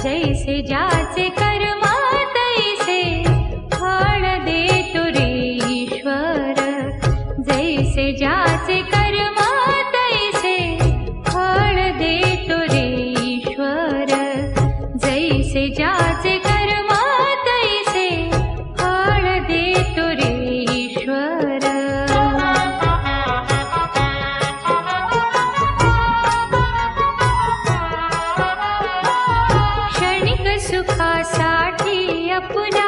जैसे ज्याचे कर्मा तैसे फळ देतो रे ईश्वर। जैसे ज्याचे कर्मा तैसे फळ देतो रे ईश्वर। जैसे ज्याचे कर्मा तैसे फळ देतो रे ईश्वर। क्षणिक सुखासाठी अपुरा